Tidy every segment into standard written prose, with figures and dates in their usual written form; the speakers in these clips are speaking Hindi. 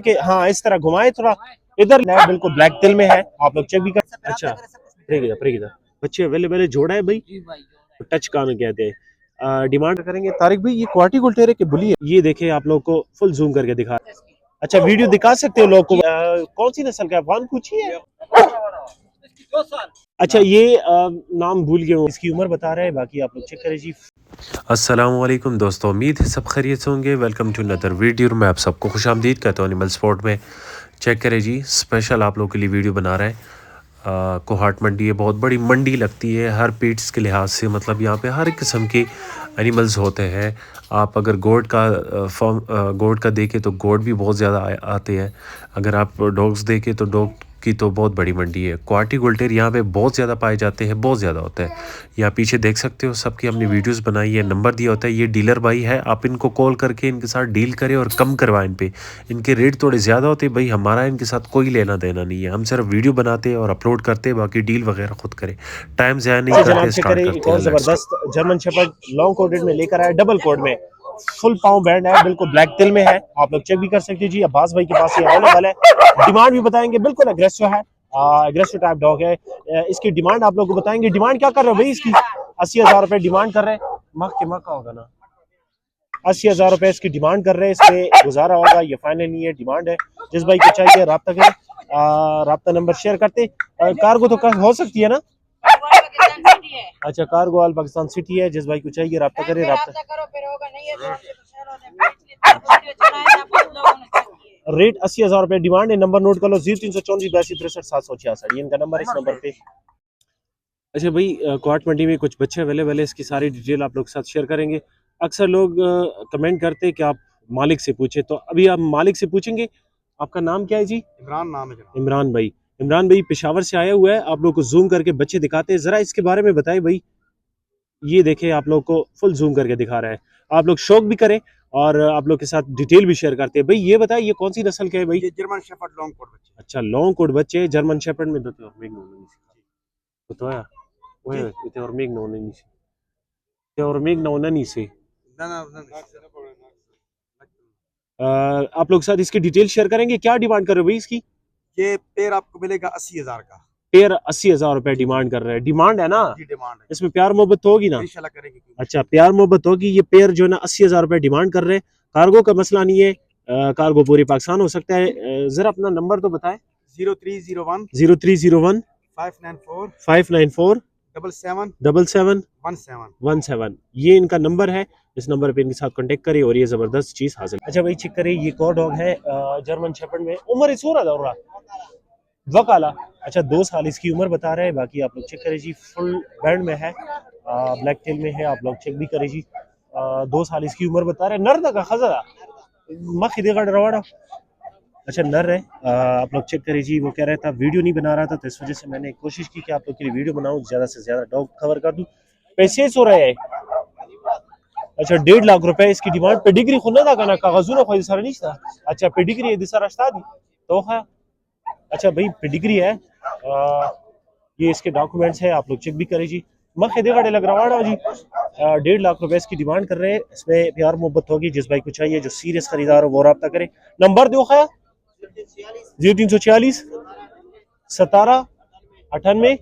कि हाँ इस तरह घुमाए थोड़ा इधर बिल्कुल ब्लैक तिल में है, आप लोग चेक भी कर। अच्छा बच्चे अवेलेबल है, जोड़ा है भाई, टच कान कहते हैं। डिमांड करेंगे तारिक भाई, ये क्वार्टी गुलटेरे की बुली है, ये देखे आप लोग को फुल जूम करके दिखा। अच्छा वीडियो दिखा सकते हो लोग को। कौन सी नस्ल का अफगान पूछी है? अच्छा ये नाम भूल गया हूँ, इसकी उम्र बता रहे हैं, बाकी आप लोग चेक करें जी। अस्सलामुअलैकुम दोस्तों, उम्मीद है सब खैरियत से होंगे। Welcome to another video. मैं आप सबको खुशामदीद कहता हूँ एनिमल स्पोर्ट में। चेक करें जी, स्पेशल आप लोगों के लिए वीडियो बना रहे हैं। कोहाट मंडी है, बहुत बड़ी मंडी लगती है हर पीट्स के लिहाज से, मतलब यहाँ पे हर किस्म के एनिमल्स होते हैं। आप अगर गोट का गोट का देखें तो गोट भी बहुत ज़्यादा आते हैं। अगर आप डॉग्स देखें तो डॉग की तो बहुत बड़ी मंडी है। क्वार्टी गुलटेर यहाँ पे बहुत ज़्यादा पाए जाते हैं, बहुत ज़्यादा होता है। यहाँ पीछे देख सकते हो, सबकी अपनी वीडियोस बनाई है, नंबर दिया होता है। ये डीलर भाई है, आप इनको कॉल करके इनके साथ डील करें और कम करवाएं। इन पे इनके रेट थोड़े ज़्यादा होते हैं भाई, हमारा इनके साथ कोई लेना देना नहीं है। हम सिर्फ वीडियो बनाते हैं और अपलोड करते हैं, बाकी डील वगैरह खुद करें, टाइम ज़ाया नहीं करते। स्टार्ट करते हैं। ज़बरदस्त जर्मन शेफर्ड लॉन्ग कोटेड में लेकर आया, डबल कोड में, फुल पाँव बैंड है, बिल्कुल ब्लैक तिल में है, आप लोग चेक भी कर सकते हैं जी। अब्बास भाई के पास ये अवेलेबल है। डिमांड भी बताएंगे, बिल्कुल अग्रेसिव है, अग्रेसिव टाइप डॉग है। इसकी डिमांड आप लोग को बताएंगे। डिमांड क्या कर रहे हो भाई इसकी? 80,000 रुपए डिमांड कर रहे हैं। मक्का होगा ना, 80,000 रुपए इसकी डिमांड कर रहे हैं। इस पे गुजारा होगा, ये फाइनल नहीं है, डिमांड है। जिस भाई को चाहिए राब्ता करें, राब्ता नंबर शेयर करते। कार्गो तो हो सकती है ना? अच्छा कार्गो ऑल पाकिस्तान सिटी है, जिस भाई को चाहिए राब्ता करें, राब्ता करो फिर होगा नहीं है। रेट 80,000 रुपए डिमांड है। नंबर नोट कर लो, 0334 82 63 766, ये इनका नंबर है, इस नंबर पे। अच्छा भाई, क्वार्ट मंडी में कुछ बच्चे अवेलेबल है, इसकी सारी डिटेल आप लोग के साथ शेयर करेंगे। अक्सर लोग कमेंट करते हैं कि आप मालिक से पूछे, तो अभी आप मालिक से पूछेंगे। आपका नाम क्या है जी? इमरान नाम है जनाब। इमरान भाई। इमरान भाई पेशावर से आया हुआ है, आप लोग को जूम करके बच्चे दिखाते हैं, जरा इसके बारे में बताएं भाई। ये देखें, आप लोग को फुल जूम करके दिखा रहा है, आप लोग शौक भी करें और आप लोग के साथ डिटेल भी शेयर करते हैं। भाई ये बताएं, ये कौन सी नस्ल के है भाई? ये जर्मन शेफर्ड लॉन्ग कोट बच्चे। अच्छा लॉन्ग कोट बच्चे, जर्मन शेफर्ड में तो आप लोग साथ इसकी डिटेल शेयर करेंगे। क्या डिमांड कर रहे हो भाई इसकी? ये पेयर आपको मिलेगा 80,000 का। पेयर 80,000 रुपए डिमांड कर रहे हैं। डिमांड है ना, डिमांड है, इसमें प्यार मोहब्बत तो होगी ना? इंशाल्लाह करेंगे। अच्छा प्यार मोहब्बत होगी। ये पेयर जो है ना 80,000 रुपए डिमांड कर रहे हैं। कार्गो का मसला नहीं है, कार्गो पूरी पाकिस्तान हो सकता है। जरा अपना नंबर तो बताएं। 0301 0301 594 594 77 17 ये इनका नंबर है। इस नंबर पे इनके साथ कांटेक्ट करें और ये जबरदस्त चीज हासिल। अच्छा भाई चेक करें, ये कौ डॉग है, जर्मन शेफर्ड में, उम्र इस हो रहा वकाला। अच्छा 2 साल इसकी उम्र बता रहे हैं, बाकी आप लोग चेक करें जी। फुल बैंड में है, ब्लैक टेल में है, आप लोग चेक भी करें जी। 2 साल इसकी उम्र बता रहे हैं। नर का खजा मखिदेगा डरवाड़ा। अच्छा नर है, आप लोग चेक करें जी। वो कह रहा था वीडियो नहीं बना रहा था, तो इस वजह से मैंने कोशिश की कि आप लोग के लिए वीडियो बनाऊं, ज्यादा से ज्यादा डॉग कवर कर दूं। पैसे हो रहे हैं। अच्छा 1.5 लाख रुपए इसकी डिमांड। पेडिग्री खुलना था ना, कागजों ना कोई सारा नहीं था। अच्छा पेडिग्री दिसा रश्ता दी तो है। अच्छा भाई पेडिग्री है, ये इसके डॉक्यूमेंट्स है, आप लोग चेक भी करें जी। मखिदेगा लग रहा जी। 1.5 लाख रुपए इसकी डिमांड कर रहे हैं। इसमें प्यार मोहब्बत होगी, जिस भाई को चाहिए, जो सीरियस खरीदार हो वो रब्ता करे। नंबर दो खैर 0346 17 98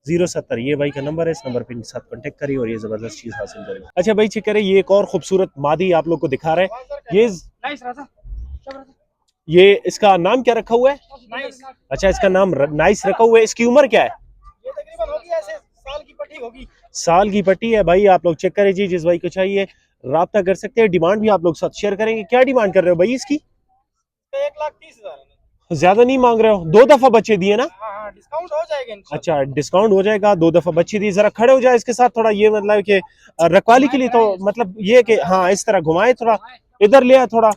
070, ये भाई का नंबर है। इस नंबर पे इनके साथ कांटेक्ट करिए और ये जबरदस्त चीज हासिल करें। अच्छा भाई चेक करें, ये एक और खूबसूरत मादी आप लोग को दिखा रहे हैं। ये इसका नाम क्या रखा हुआ है? अच्छा इसका नाम नाइस रखा हुआ है। इसकी उम्र क्या है? ये तकरीबन होगी ऐसे साल की पट्टी होगी। साल की पट्टी है भाई, आप लोग चेक करें जी। जिस भाई को चाहिए राब्ता कर सकते हैं। डिमांड भी आप लोग साथ शेयर करेंगे। क्या डिमांड कर रहे हो भाई इसकी? 1,30,000। ज्यादा नहीं मांग रहे हो? 2 दफा बच्चे दिए ना? हाँ, डिस्काउंट हो जाएगा इंशाल्लाह। अच्छा डिस्काउंट हो जाएगा, 2 दफा बच्चे दिए। जरा खड़े हो जाए इसके साथ थोड़ा, ये मतलब कि रखवाली के लिए, तो मतलब ये कि हाँ इस तरह घुमाए, थोड़ा इधर ले आए थोड़ा,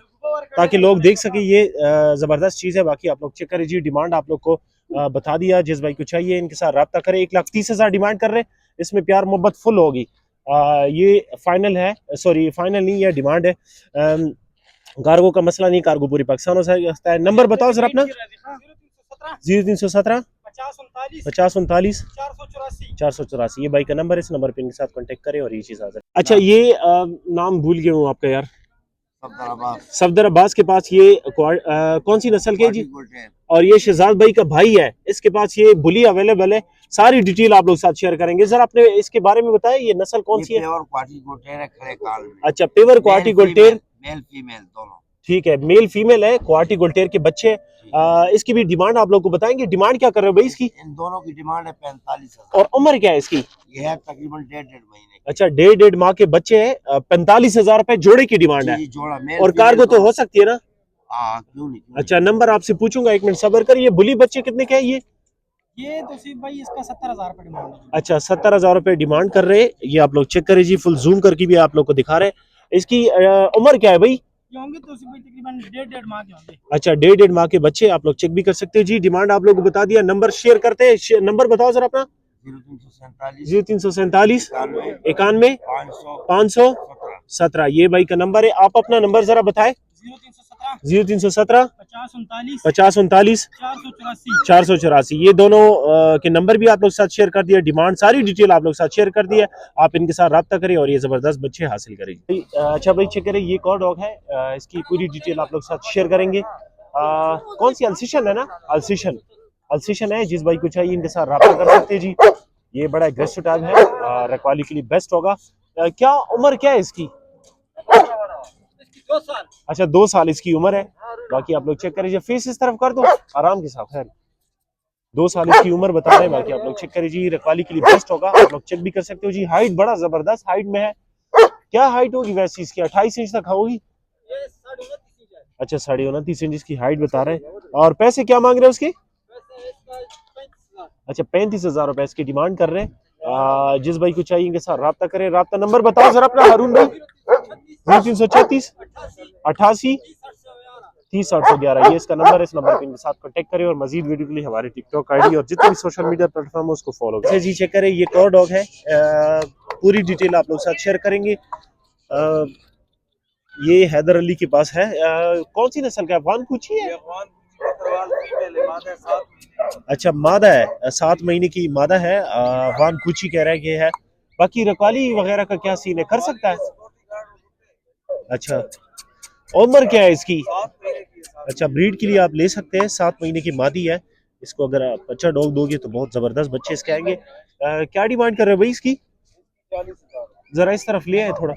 ताकि लोग देख सके। ये जबरदस्त चीज है। बाकी आप लोग चेक करें जी। डिमांड आप लोग को बता दिया, जिस भाई को चाहिए इनके साथ रब्ता करें। 1,30,000 डिमांड कर रहे हैं। इसमें प्यार मोहब्बत फुल होगी। ये फाइनल है, सॉरी फाइनल नहीं है, डिमांड है। कार्गो का मसला नहीं, कार्गो पूरी पाकिस्तान हो सकता है। नंबर बताओ सर अपना। 0317 50 39 484, ये भाई का नंबर है। इस नंबर पे इनके साथ कांटेक्ट करें और ये चीज हाजिर। अच्छा ये नाम भूल गया हूँ आपका यार। सफदर अब्बास के पास ये कौन सी नस्ल के है जी? और ये शहजाद भाई का भाई है, इसके पास ये बुली अवेलेबल है। सारी डिटेल आप लोग साथ शेयर करेंगे। जरा आपने इसके बारे में बताया, ये नस्ल कौन सी है? अच्छा, पेवर क्वाटी गोल्टेर, मेल फीमेल दोनों। ठीक है, मेल फीमेल है, क्वाटी गोल्टेर के बच्चे। इसकी भी डिमांड आप लोग को बताएंगे। डिमांड क्या कर रहे हो भाई इसकी? इन दोनों की डिमांड है 45,000। और उम्र क्या है इसकी? ये है तकरीबन 1.5 महीने की। अच्छा, 1.5 माह के बच्चे हैं। 45,000 रुपए जोड़े की डिमांड है। जोड़ा मेल और कार्गो तो हो सकती है ना? क्यों नहीं। अच्छा, नंबर आपसे पूछूंगा, एक मिनट सबर कर। ये बुली बच्चे कितने के हैं ये तो सिर्फ भाई इसका 70,000 रुपए डिमांड है। अच्छा, 70,000 रुपए डिमांड कर रहे हैं। ये आप लोग चेक करें जी, फुल जूम करके भी आप लोग को दिखा रहे हैं। इसकी उम्र क्या है भाई? ये होंगे तो सिर्फ तकरीबन 1.5 माह के होंगे। अच्छा, 1.5 माह के बच्चे, आप लोग चेक भी कर सकते हैं जी। डिमांड आप लोग को बता दिया। नंबर शेयर करते हैं, नंबर बताओ जरा अपना। 0347 91 517, ये भाई का नंबर है। आप अपना नंबर जरा बताएं। 0317 50 39 484, ये दोनों के नंबर भी आप लोग साथ शेयर कर दिया। डिमांड सारी डिटेल आप लोग साथ शेयर कर दिया। आप इनके साथ रब्ता करें और ये जबरदस्त बच्चे हासिल करेंगे। अच्छा भाई, चेक करें, ये कौन डॉग है, इसकी पूरी डिटेल आप लोग साथ शेयर करेंगे। कौन सी अल्सिशन है ना? अल्सिशन है। जिस भाई को चाहिए इनके साथ रब्ता कर सकते हैं जी। ये बड़ा एग्रेसिव टाइप है, रखवाली के लिए बेस्ट होगा। क्या उम्र क्या है इसकी? 2 साल। अच्छा, 2 साल इसकी उम्र है। बाकी आप लोग चेक करिए, फेस इस तरफ कर दो आराम के साथ। खैर, 2 साल इसकी उम्र बता रहे हैं। बाकी आप लोग चेक करिए जी, रखवाली के लिए बेस्ट होगा। आप लोग चेक भी कर सकते हो जी। हाइट बड़ा जबरदस्त हाइट में है। क्या हाइट होगी वैसे इसकी? 28 इंच तक होगी। अच्छा, 29.5 इंच की हाइट बता रहे हैं। और पैसे क्या मांग रहे हैं उसके? अच्छा, 35,000 रुपए इसकी डिमांड कर रहे हैं। जिस भाई को चाहिए इनके साथ रब्ता करें। रब्ता नंबर बताओ जरा अपना हारून भाई। 0336 88 30 811, ये इसका नंबर है। इस नंबर पे इनके साथ कांटेक्ट करें और मजीद वीडियो के लिए हमारे टिकटॉक आईडी और जितने भी सोशल मीडिया प्लेटफॉर्म है उसको फॉलो करें जी। चेक करें, ये कौन डॉग है, पूरी डिटेल आप लोग साथ शेयर करेंगे। ये हैदर अली के पास है। कौन सी नस्ल का है? अफगान कुची है? अच्छा, मादा है, 7 महीने की मादा है। अफगान कुची कह रहा है कि है। बाकी रखवाली वगैरह का क्या सीन है, कर सकता है? अच्छा, उम्र क्या है इसकी? अच्छा, ब्रीड के लिए आप ले सकते हैं। 7 महीने की मादी है। इसको अगर आप अच्छा डॉग दोगे तो बहुत जबरदस्त बच्चे इसके आएंगे। क्या डिमांड कर रहे हो भाई इसकी? जरा इस तरफ ले आए थोड़ा।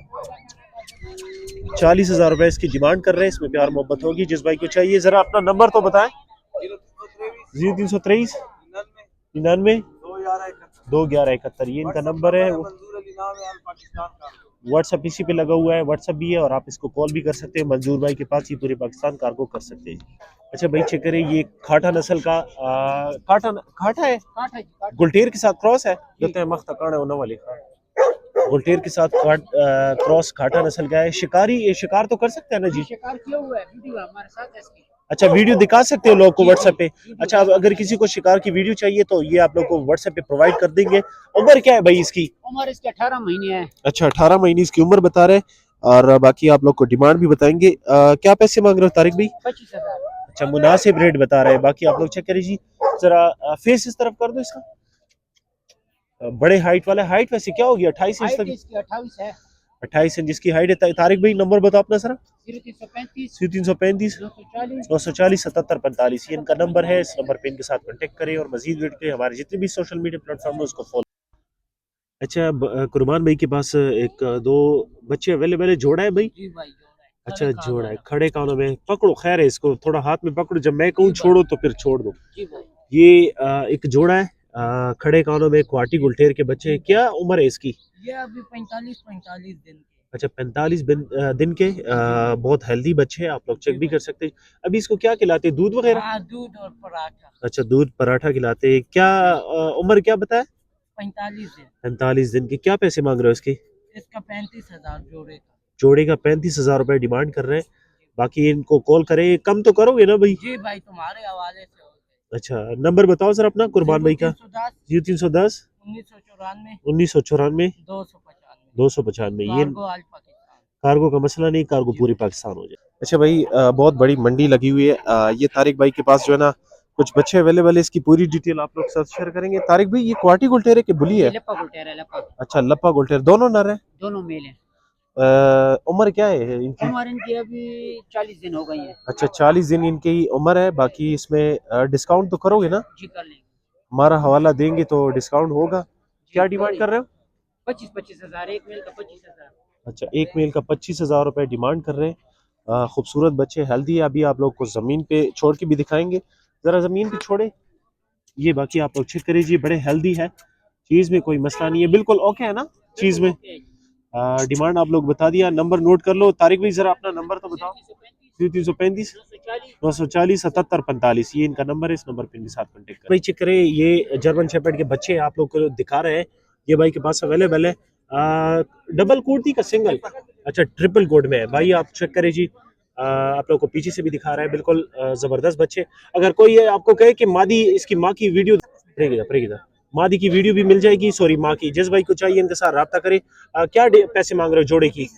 40,000 रुपए इसकी डिमांड कर रहे हैं। इसमें प्यार मोहब्बत होगी। जिस भाई को चाहिए जरा अपना नंबर तो बताएं। 0323 99 21171, ये इनका नंबर है। व्हाट्सएप इसी पे लगा हुआ है, व्हाट्सएप भी है और आप इसको कॉल भी कर सकते हैं। मंजूर भाई के पास ये पूरे पाकिस्तान कार्गो कर सकते हैं। अच्छा भाई, चेक करें, ये खाटा नस्ल का खाटा है, गुलटेर के साथ क्रॉस है। वाले गुलटेर के साथ क्रॉस खाटा नस्ल का है। शिकार तो कर सकते हैं ना जी? शिकार किया हुआ है, वीडियो हमारे साथ है इसकी। अच्छा, वीडियो दिखा सकते हो लोग को व्हाट्सएप पे? अच्छा, अगर किसी को शिकार की वीडियो चाहिए तो ये आप लोग को व्हाट्सएप पे प्रोवाइड कर देंगे। उम्र क्या है भाई इसकी? उम्र इसकी 18 महीने है। अच्छा, 18 महीने इसकी उम्र बता रहे हैं। और बाकी आप लोग को डिमांड भी बताएंगे। क्या पैसे मांग रहे हो तारिक भाई? 25,000। अच्छा, मुनासिब रेट बता रहे हैं। बाकी आप लोग चेक करिए जी। जरा फेस इस तरफ कर दो इसका। बड़े हाइट वाला, हाइट वैसे क्या होगी? 28 इंच तक? 28 है। 28 इंच की हाइट है। तारिक भाई नंबर बताओ अपना सर। 0335 940 77 45, ये इनका नंबर है। इस नंबर पे इनके साथ कांटेक्ट करें और मजीद वीडियो के हमारे जितने भी सोशल मीडिया प्लेटफॉर्म है उसको फॉलो। अच्छा, कुरबान भाई के पास एक 2 बच्चे अवेलेबल है। जोड़ा है भाई? जी भाई, जोड़ा है। अच्छा, जोड़ा है, खड़े कानों में। पकड़ो, खैर है, इसको थोड़ा हाथ में पकड़ो। जब मैं कहूँ छोड़ो तो फिर छोड़ दो। जी भाई, ये एक जोड़ा है, खड़े कानों में, क्वाटी गुलटेर के बच्चे। क्या उम्र है इसकी? ये अभी 45 दिन के। अच्छा, 45 दिन के। बहुत हेल्दी बच्चे हैं। आप लोग चेक भी कर सकते हैं। अभी इसको क्या खिलाते हैं, दूध वगैरह? हाँ, दूध और पराठा। अच्छा, दूध पराठा खिलाते हैं। क्या उम्र क्या बताया? 45 दिन। 45 दिन की। क्या पैसे मांग रहे हो इसके? इसका 35,000 जोड़े का। जोड़े का 35,000 रुपए डिमांड कर रहे हैं। बाकी इनको कॉल करें, कम तो करोगे ना भाई? जी भाई, तुम्हारे हवाले से हो गए। अच्छा, नंबर बताओ सर अपना कुर्बान भाई का। 0310 1994 1994 295। ये कार्गो का मसला नहीं, कार्गो पूरे पाकिस्तान हो जाए। अच्छा भाई, बहुत बड़ी मंडी लगी हुई है। ये तारिक भाई के पास जो है ना कुछ बच्चे अवेलेबल है। इसकी पूरी डिटेल आप लोग साथ शेयर करेंगे। तारिक भाई, ये क्वाटी गुलटेर है कि बुली है? लप्पा गुलटेर है, लप्पा। अच्छा, लप्पा गुलटेर। दोनों नर है? दोनों मेल हैं। उम्र क्या है इनकी? उम्र इनकी अभी 40 दिन हो गई है। अच्छा, 40 दिन इनकी उम्र है। बाकी इसमें डिस्काउंट तो करोगे ना? जी कर लेंगे। हमारा हवाला देंगे तो डिस्काउंट होगा। जी क्या डिमांड कर रहे हो? 25-25 हज़ार, एक मेल का 25 हज़ार। अच्छा, एक मेल का 25,000 रुपये डिमांड कर रहे हैं। खूबसूरत बच्चे, हेल्दी है। अभी आप लोग को ज़मीन पे छोड़ के भी दिखाएंगे, ज़रा ज़मीन पे छोड़े। ये बाकी आप लोग चेक करिए जी, बड़े हेल्दी है, चीज़ में कोई मसला नहीं है, बिल्कुल ओके है ना चीज़ में। डिमांड आप लोग बता दिया, नंबर नोट कर लो। तारिक भाई ज़रा अपना नंबर तो बताओ। 335 940 7745, ये इनका नंबर है। इस नंबर पे इनके साथ कॉन्टेक्ट करें। भाई चेक करें, ये जर्मन शेपर्ड के बच्चे आप लोग को दिखा रहे हैं। ये भाई के पास अवेलेबल है। डबल कोट थी का सिंगल? अच्छा, ट्रिपल कोट में है भाई, आप चेक करें जी। आप लोग को पीछे से भी दिखा रहा है, बिल्कुल जबरदस्त बच्चे। अगर कोई ये आपको कहे कि मादी इसकी माँ की वीडियो पड़ेगी, मादी की वीडियो भी मिल जाएगी, सॉरी माँ की। जिस भाई को चाहिए इनके साथ रब्ता करे। क्या पैसे मांग रहे हो जोड़े की?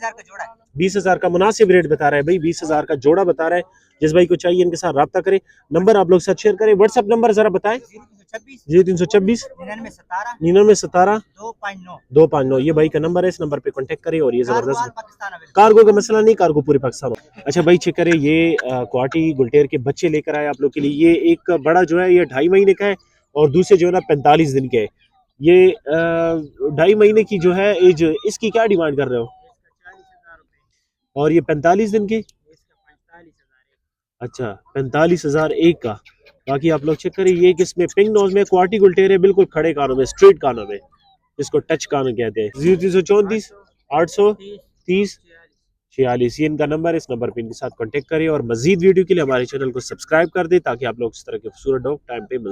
20,000 का मुनासिब रेट बता रहा है भाई, 20,000 का जोड़ा बता रहा है। जिस भाई को चाहिए इनके साथ रब्ता करे। नंबर आप लोग साथ शेयर करें। व्हाट्सएप नंबर जरा बताएं। 0326 9917 259, ये भाई का नंबर है। इस नंबर पे कांटेक्ट करें। और ये जबरदस्त कार्गो का मसला नहीं, कार्गो पूरे पाकिस्तान में। अच्छा भाई चेक करें, ये क्वाटी गुलटेर के बच्चे लेकर आए आप लोग के लिए। ये एक बड़ा जो है ये 2.5 महीने का है, और दूसरे जो है ना 45 दिन के है। ये 2.5 महीने की जो है एज, इसकी क्या डिमांड कर रहे हो? और ये 45 दिन की? अच्छा, 45,000 एक का। बाकी आप लोग चेक करें, ये किसमें पिंक नोज में क्वाटी गुलटेर है, बिल्कुल खड़े कानों में, स्ट्रेट कानों में, जिसको टच कानों कहते हैं। 0334 830 46, ये इनका नंबर है। इस नंबर पे इनके साथ कांटेक्ट करें। और मजीद वीडियो के लिए हमारे चैनल को सब्सक्राइब कर दें, ताकि आप लोग इस तरह के खूबसूरत डॉग टाइम पे मिल